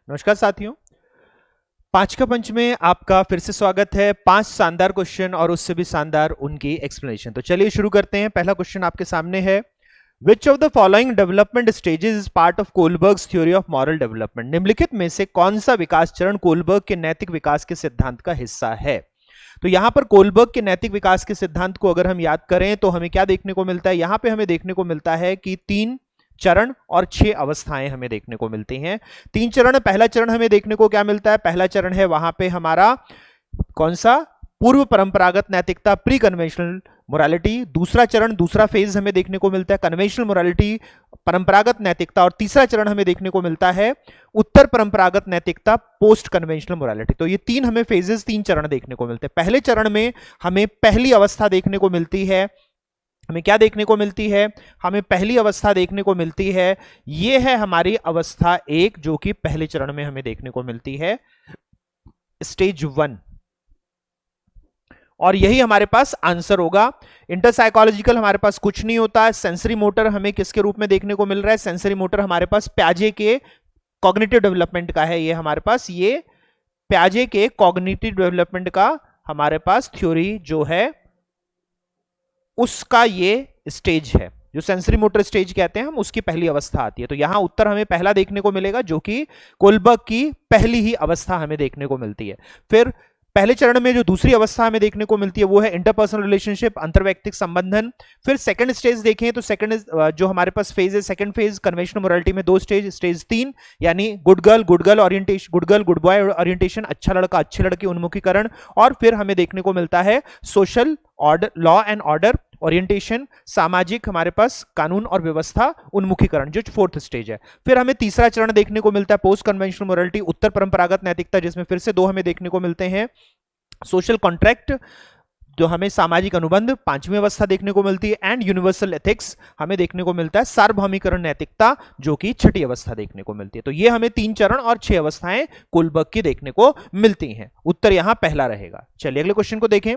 नमस्कार साथियों, पांच का पंच में आपका फिर से स्वागत है। 5 शानदार क्वेश्चन और उससे भी शानदार उनकी एक्सप्लेनेशन। तो चलिए शुरू करते हैं। पहला क्वेश्चन आपके सामने है, which of the following development stages is part of Kohlberg's theory of moral development. निम्नलिखित में से कौन सा विकास चरण कोलबर्ग के नैतिक विकास के सिद्धांत का हिस्सा है। तो यहां पर कोलबर्ग के नैतिक विकास के सिद्धांत को अगर हम याद करें तो हमें क्या देखने को मिलता है। यहां पे हमें देखने को मिलता है कि 3 चरण और 6 अवस्थाएं हमें देखने को मिलती हैं। 3 चरण, पहला चरण हमें देखने को क्या मिलता है, पहला चरण है वहां पे हमारा कौन सा, पूर्व परंपरागत नैतिकता, प्री कन्वेंशनल मोरालिटी। दूसरा चरण, दूसरा फेज हमें देखने को मिलता है कन्वेंशनल मोरालिटी, परंपरागत नैतिकता। और तीसरा चरण हमें देखने को मिलता है उत्तर परंपरागत नैतिकता, पोस्ट कन्वेंशनल मोरालिटी। तो ये 3 हमें फेजेस, 3 चरण देखने को मिलते हैं। पहले चरण में हमें पहली अवस्था देखने को मिलती है। हमें क्या देखने को मिलती है, हमें पहली अवस्था देखने को मिलती है, ये है हमारी अवस्था 1, जो कि पहले चरण में हमें देखने को मिलती है, स्टेज 1। और यही हमारे पास आंसर होगा। इंटरसाइकोलॉजिकल हमारे पास कुछ नहीं होता है। सेंसरी मोटर हमें किसके रूप में देखने को मिल रहा है, सेंसरी मोटर हमारे पास प्याजे के कॉग्निटिव डेवलपमेंट का है। ये हमारे पास ये प्याजे के कॉग्निटिव डेवलपमेंट का हमारे पास थ्योरी जो है उसका ये स्टेज है, जो सेंसरी मोटर स्टेज कहते हैं हम, उसकी पहली अवस्था आती है। तो यहां उत्तर हमें पहला देखने को मिलेगा, जो कि कोलबर्ग की पहली ही अवस्था हमें देखने को मिलती है। फिर पहले चरण में जो दूसरी अवस्था हमें देखने को मिलती है वो है इंटरपर्सनल रिलेशनशिप, अंतर्वैयक्तिक संबंधन। फिर सेकंड स्टेज देखें तो सेकंड जो हमारे पास फेज है, सेकंड फेज कन्वेंशनल मोरालिटी में 2 स्टेज, स्टेज 3 यानी good girl orientation, good girl good boy orientation, अच्छा लड़का अच्छे लड़के उन्मुखीकरण। और फिर हमें देखने को मिलता है social order, law and order orientation, सामाजिक हमारे पास कानून और व्यवस्था उन्मुखीकरण, जो 4th स्टेज है। फिर हमें तीसरा चरण देखने को मिलता है पोस्ट कन्वेंशनल मोरालिटी, उत्तर परंपरागत नैतिकता, जिसमें फिर से 2 हमें देखने को मिलते हैं। सोशल कॉन्ट्रैक्ट, जो हमें सामाजिक अनुबंध 5वीं अवस्था देखने को मिलती है। एंड यूनिवर्सल एथिक्स हमें देखने को मिलता है सार्वभौमिकरण नैतिकता, जो कि 6ठी अवस्था देखने को मिलती है। तो ये हमें 3 चरण और 6 अवस्थाएं कोलबर्ग की देखने को मिलती हैं। उत्तर यहां पहला रहेगा। चलिए अगले क्वेश्चन को देखें।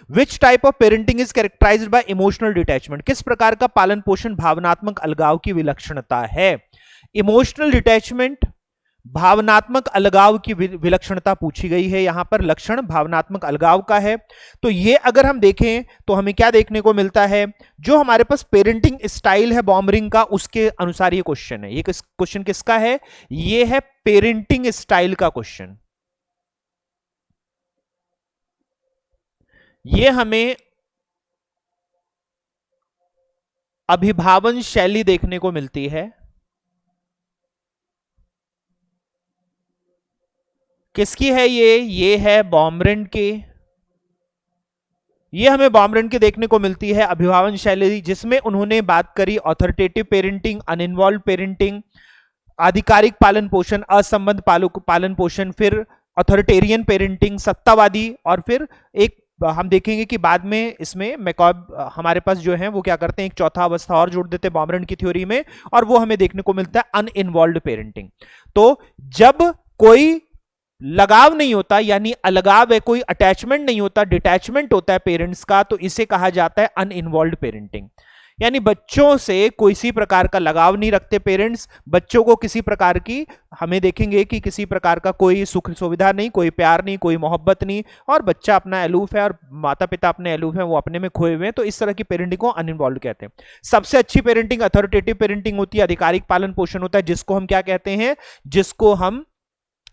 Which type of parenting is characterized by emotional detachment. किस प्रकार का पालन पोषण भावनात्मक अलगाव की विलक्षणता है। इमोशनल डिटैचमेंट, भावनात्मक अलगाव की विलक्षणता पूछी गई है। यहां पर लक्षण भावनात्मक अलगाव का है। तो ये अगर हम देखें तो हमें क्या देखने को मिलता है, जो हमारे पास पेरेंटिंग स्टाइल है बॉमरिंग का, उसके अनुसार ये क्वेश्चन है। ये क्वेश्चन किसका है, ये है पेरेंटिंग स्टाइल का क्वेश्चन। ये हमें अभिभावन शैली देखने को मिलती है। किसकी है ये है बॉमरेंट के। ये हमें बॉमरेंट के देखने को मिलती है अभिभावन शैली, जिसमें उन्होंने बात करी ऑथोरिटेटिव पेरेंटिंग, अनइन्वॉल्व पेरेंटिंग, आधिकारिक पालन पोषण, असंबद्ध पालन पोषण, फिर ऑथोरिटेरियन पेरेंटिंग, सत्तावादी। और फिर एक हम देखेंगे कि बाद में इसमें मैकॉब हमारे पास जो है वो क्या करते हैं, एक चौथा अवस्था और जोड़ देते हैं बॉमरेंट की थ्योरी में, और वो हमें देखने को मिलता है अनइन्वॉल्व पेरेंटिंग। तो जब कोई लगाव नहीं होता, यानी अलगाव है, कोई अटैचमेंट नहीं होता, डिटैचमेंट होता है पेरेंट्स का, तो इसे कहा जाता है अनइन्वॉल्व्ड पेरेंटिंग। यानी बच्चों से किसी प्रकार का लगाव नहीं रखते पेरेंट्स, बच्चों को किसी प्रकार की, हमें देखेंगे कि किसी प्रकार का कोई सुख सुविधा नहीं, कोई प्यार नहीं, कोई मोहब्बत नहीं, और बच्चा अपना अलूफ है और माता पिता अपने अलूफ है, वो अपने में खोए हुए हैं। तो इस तरह की पेरेंटिंग को अनइन्वॉल्व्ड कहते हैं। सबसे अच्छी पेरेंटिंग अथॉरिटेटिव पेरेंटिंग होती है, आधिकारिक पालन पोषण होता है, जिसको हम क्या कहते हैं, जिसको हम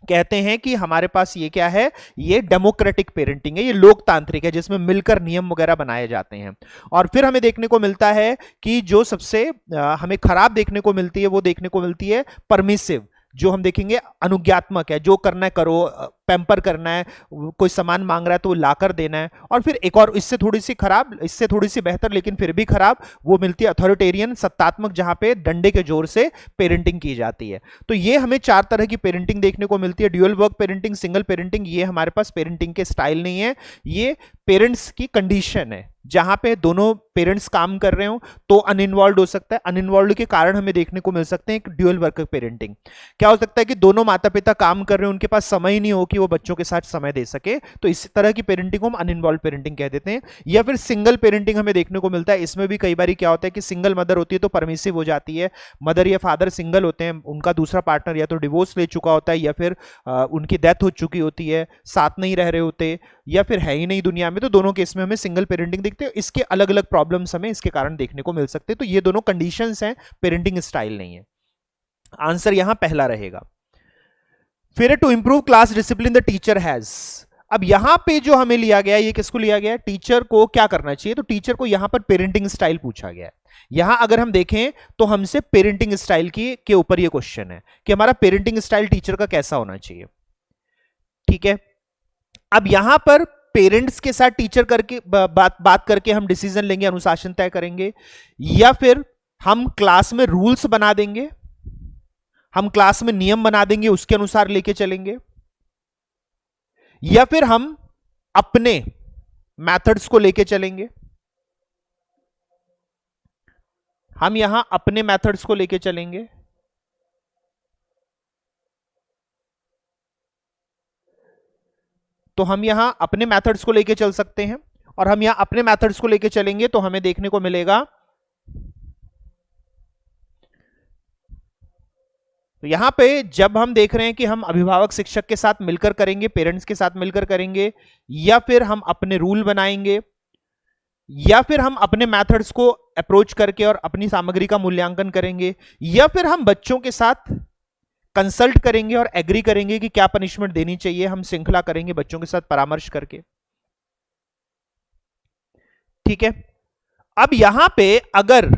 कहते हैं कि हमारे पास ये क्या है, ये डेमोक्रेटिक पेरेंटिंग है, ये लोकतांत्रिक है, जिसमें मिलकर नियम वगैरह बनाए जाते हैं। और फिर हमें देखने को मिलता है कि जो सबसे हमें खराब देखने को मिलती है, वो देखने को मिलती है परमिसिव, जो हम देखेंगे अनुज्ञात्मक है, जो करना है करो, पैम्पर करना है, कोई सामान मांग रहा है तो वो लाकर देना है। और फिर एक और इससे थोड़ी सी खराब, इससे थोड़ी सी बेहतर लेकिन फिर भी खराब, वो मिलती है अथॉरिटेरियन, सत्तात्मक, जहां पे डंडे के जोर से पेरेंटिंग की जाती है। तो ये हमें 4 तरह की पेरेंटिंग देखने को मिलती है। Dual work parenting, single parenting, ये हमारे पास पेरेंटिंग के स्टाइल नहीं है, ये पेरेंट्स की कंडीशन है। जहां पे दोनों पेरेंट्स काम कर रहे हो तो अनइन्वॉल्व हो सकता है। अनइन्वॉल्व के कारण हमें देखने को मिल सकते हैं एक ड्यूअल वर्क पेरेंटिंग। क्या हो सकता है कि दोनों माता पिता काम कर रहे हो, उनके पास समय ही नहीं हो कि वो बच्चों के साथ समय दे सके। तो इस तरह की पेरेंटिंग को हम अनइन्वॉल्व पेरेंटिंग कह देते हैं। या फिर सिंगल पेरेंटिंग हमें देखने को मिलता है, इसमें भी कई बार क्या होता है कि सिंगल मदर होती है तो परमिसिव हो जाती है, मदर या फादर सिंगल होते हैं, उनका दूसरा पार्टनर या तो डिवोर्स ले चुका होता है या फिर उनकी डेथ हो चुकी होती है, साथ नहीं रह रहे होते या फिर है ही नहीं दुनिया में, तो दोनों केस में हमें सिंगल पेरेंटिंग दिखते हैं। इसके अलग अलग प्रॉब्लम्स हमें इसके कारण देखने को मिल सकते हैं। तो ये दोनों कंडीशंस हैं, पेरेंटिंग स्टाइल नहीं है। आंसर यहां पहला रहेगा। फिर to improve class discipline the teacher has, अब यहां पे जो हमें लिया गया, ये किसको लिया गया, टीचर को क्या करना चाहिए, तो टीचर को यहां पर पेरेंटिंग स्टाइल पूछा गया है। यहां अगर हम देखें तो हमसे पेरेंटिंग स्टाइल के ऊपर ये क्वेश्चन है कि हमारा पेरेंटिंग स्टाइल टीचर का कैसा होना चाहिए। ठीक है, अब यहां पर पेरेंट्स के साथ टीचर करके बात करके हम डिसीजन लेंगे, अनुशासन तय करेंगे, या फिर हम क्लास में रूल्स बना देंगे, हम क्लास में नियम बना देंगे, उसके अनुसार लेके चलेंगे, या फिर हम अपने मेथड्स को लेके चलेंगे। हम यहां अपने मेथड्स को लेके चलेंगे, तो हम यहां अपने मेथड्स को लेके चल सकते हैं। और हम यहां अपने मेथड्स को लेके चलेंगे तो हमें देखने को मिलेगा, तो यहां पे जब हम देख रहे हैं कि हम अभिभावक शिक्षक के साथ मिलकर करेंगे, पेरेंट्स के साथ मिलकर करेंगे, या फिर हम अपने रूल बनाएंगे, या फिर हम अपने मेथड्स को अप्रोच करके और अपनी सामग्री का मूल्यांकन करेंगे, या फिर हम बच्चों के साथ कंसल्ट करेंगे और एग्री करेंगे कि क्या पनिशमेंट देनी चाहिए, हम श्रृंखला करेंगे बच्चों के साथ परामर्श करके। ठीक है, अब यहां पे अगर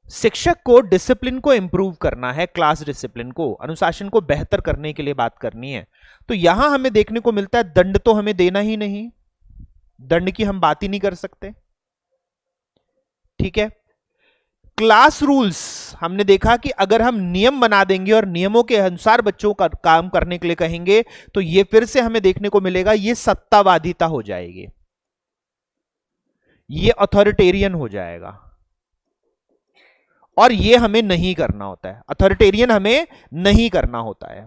शिक्षक को डिसिप्लिन को इंप्रूव करना है, क्लास डिसिप्लिन को, अनुशासन को बेहतर करने के लिए बात करनी है, तो यहां हमें देखने को मिलता है दंड तो हमें देना ही नहीं, दंड की हम बात ही नहीं कर सकते। ठीक है, क्लास रूल्स हमने देखा कि अगर हम नियम बना देंगे और नियमों के अनुसार बच्चों का काम करने के लिए कहेंगे, तो ये फिर से हमें देखने को मिलेगा, ये सत्तावादिता हो जाएगी, ये अथॉरिटेरियन हो जाएगा, और ये हमें नहीं करना होता है, अथॉरिटेरियन हमें नहीं करना होता है।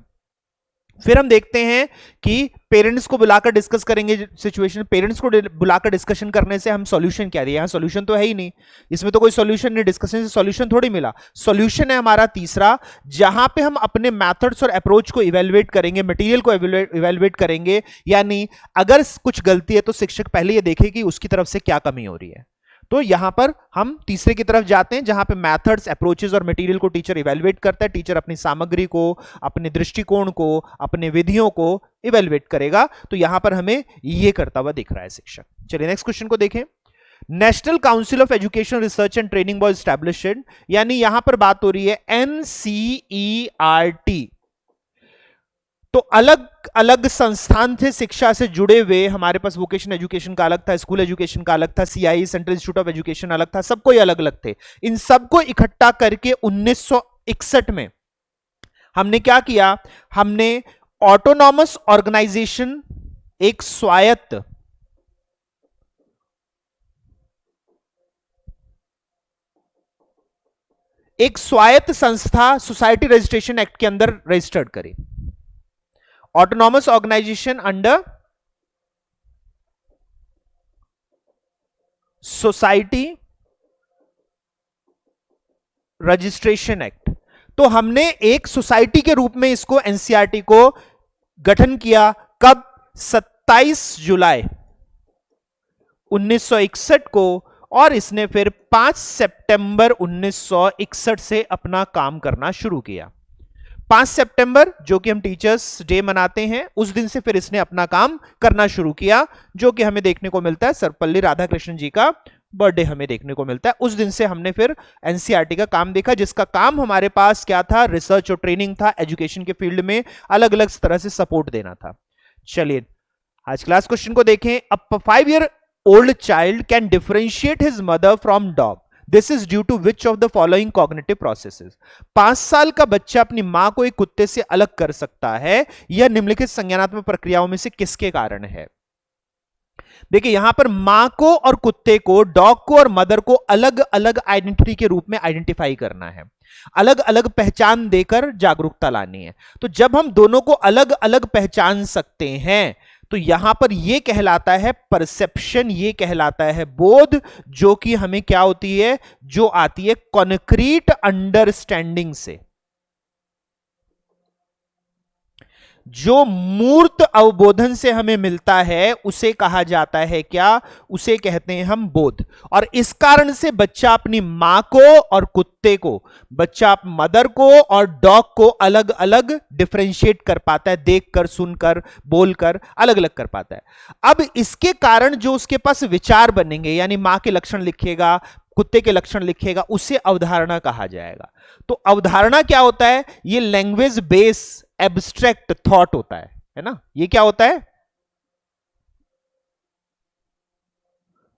फिर हम देखते हैं कि पेरेंट्स को बुलाकर डिस्कस करेंगे सिचुएशन, पेरेंट्स को बुलाकर डिस्कशन करने से हम सॉल्यूशन क्या दिए, यहां सॉल्यूशन तो है ही नहीं, इसमें तो कोई सॉल्यूशन नहीं, डिस्कशन से सॉल्यूशन थोड़ी मिला। सॉल्यूशन है हमारा तीसरा, जहां पे हम अपने मेथड्स और अप्रोच को इवेलुएट करेंगे, मटेरियल को इवेलुएट करेंगे, यानी अगर कुछ गलती है तो शिक्षक पहले ये देखे कि उसकी तरफ से क्या कमी हो रही है। तो यहां पर हम तीसरे की तरफ जाते हैं, जहां पे मेथड्स, अप्रोचेस और मटेरियल को टीचर इवेलुएट करता है। टीचर अपनी सामग्री को, अपने दृष्टिकोण को, अपने विधियों को इवेलुएट करेगा। तो यहां पर हमें यह करता हुआ दिख रहा है शिक्षक। चलिए नेक्स्ट क्वेश्चन को देखें। National council of education research and training was established, यानी यहां पर बात हो रही है NCERT। तो अलग अलग संस्थान थे शिक्षा से जुड़े हुए, हमारे पास वोकेशन एजुकेशन का अलग था, स्कूल एजुकेशन का अलग था, CIE central institute of education अलग था, सबको ही अलग अलग थे। इन सबको इकट्ठा करके 1961 में हमने क्या किया, हमने ऑटोनॉमस ऑर्गेनाइजेशन, एक स्वायत्त संस्था सोसाइटी रजिस्ट्रेशन एक्ट के अंदर रजिस्टर्ड करी। Autonomous organisation under society registration act. तो हमने एक सोसाइटी के रूप में इसको NCERT को गठन किया, कब, 27 जुलाई 1961 को, और इसने फिर 5 सितंबर 1961 से अपना काम करना शुरू किया। 5 सितंबर जो कि हम टीचर्स डे मनाते हैं, उस दिन से फिर इसने अपना काम करना शुरू किया, जो कि हमें देखने को मिलता है सर्वपल्ली राधाकृष्णन जी का बर्थडे हमें देखने को मिलता है। उस दिन से हमने फिर NCERT का काम देखा, जिसका काम हमारे पास क्या था, रिसर्च और ट्रेनिंग था, एजुकेशन के फील्ड में अलग अलग तरह से सपोर्ट देना था। चलिए आज क्लास क्वेश्चन को देखें। अ 5-year-old child can differentiate his mother from dog. This is due to which of the following cognitive processes? 5 साल का बच्चा अपनी मां को एक कुत्ते से अलग कर सकता है, यह निम्नलिखित संज्ञानात्मक प्रक्रियाओं में से किसके कारण है? देखिए यहां पर मां को और कुत्ते को, डॉग को और मदर को अलग अलग आइडेंटिटी के रूप में आइडेंटिफाई करना है, अलग अलग पहचान देकर जागरूकता लानी है। तो जब हम दोनों को अलग अलग पहचान सकते हैं तो यहां पर यह कहलाता है परसेप्शन, ये कहलाता है बोध, जो कि हमें क्या होती है, जो आती है कॉन्क्रीट अंडरस्टैंडिंग से। जो मूर्त अवबोधन से हमें मिलता है उसे कहा जाता है क्या, उसे कहते हैं हम बोध। और इस कारण से बच्चा अपनी मां को और कुत्ते को, बच्चा मदर को और डॉग को अलग अलग डिफरेंशिएट कर पाता है, देखकर, सुनकर, बोलकर अलग अलग कर पाता है। अब इसके कारण जो उसके पास विचार बनेंगे, यानी मां के लक्षण लिखेगा, कुत्ते के लक्षण लिखेगा, उसे अवधारणा कहा जाएगा। तो अवधारणा क्या होता है, ये लैंग्वेज बेस एब्स्ट्रैक्ट थॉट होता है ना। ये क्या होता है,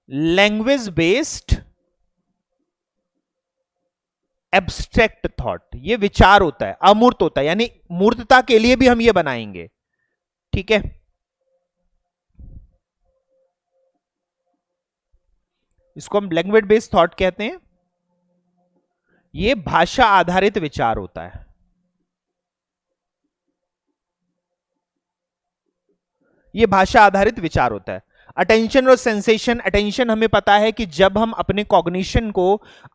लैंग्वेज बेस्ड एब्स्ट्रैक्ट थॉट, ये विचार होता है, अमूर्त होता है, यानी मूर्तता के लिए भी हम ये बनाएंगे, ठीक है। इसको हम लैंग्वेज बेस्ड थॉट कहते हैं। ये भाषा आधारित विचार होता है। ये भाषा आधारित विचार होता है। अटेंशन और सेंसेशन, अटेंशन हमें पता है कि जब हम अपने कॉग्निशन को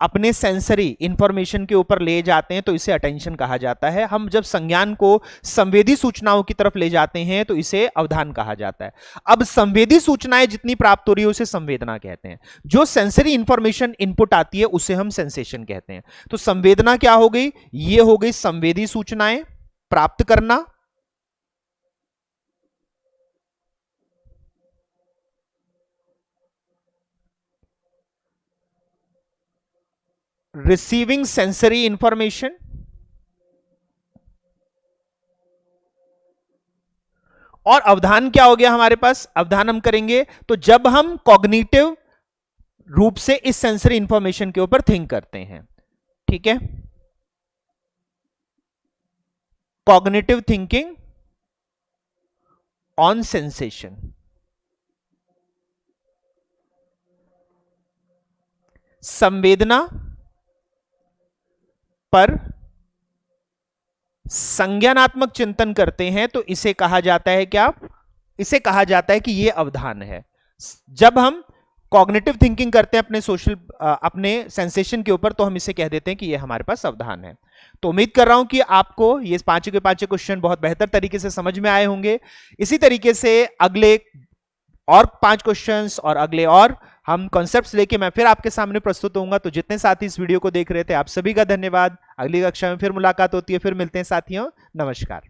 अपने सेंसरी इंफॉर्मेशन के ऊपर ले जाते हैं तो इसे अटेंशन कहा जाता है। हम जब संज्ञान को संवेदी सूचनाओं की तरफ ले जाते हैं तो इसे अवधान कहा जाता है। अब संवेदी सूचनाएं जितनी प्राप्त हो रही है उसे संवेदना कहते हैं। जो सेंसरी इंफॉर्मेशन इनपुट आती है उसे हम सेंसेशन कहते हैं। तो संवेदना क्या हो गई, ये हो गई संवेदी सूचनाएं प्राप्त करना, रिसीविंग सेंसरी इंफॉर्मेशन, और अवधान क्या हो गया हमारे पास। अवधान हम करेंगे तो जब हम कॉग्निटिव रूप से इस सेंसरी इंफॉर्मेशन के ऊपर थिंक करते हैं, ठीक है। Cognitive thinking on sensation. संवेदना पर संज्ञानात्मक चिंतन करते हैं तो इसे कहा जाता है क्या, इसे कहा जाता है कि यह अवधान है। जब हम कॉग्निटिव थिंकिंग करते हैं अपने सेंसेशन के ऊपर तो हम इसे कह देते हैं कि यह हमारे पास अवधान है। तो उम्मीद कर रहा हूं कि आपको ये पांचों के पांचों क्वेश्चन बहुत बेहतर तरीके से समझ में आए होंगे। इसी तरीके से अगले और 5 क्वेश्चंस और अगले और हम कॉन्सेप्ट्स लेके मैं फिर आपके सामने प्रस्तुत होऊंगा। तो जितने साथी इस वीडियो को देख रहे थे आप सभी का धन्यवाद। अगली कक्षा में फिर मुलाकात होती है, फिर मिलते हैं साथियों, नमस्कार।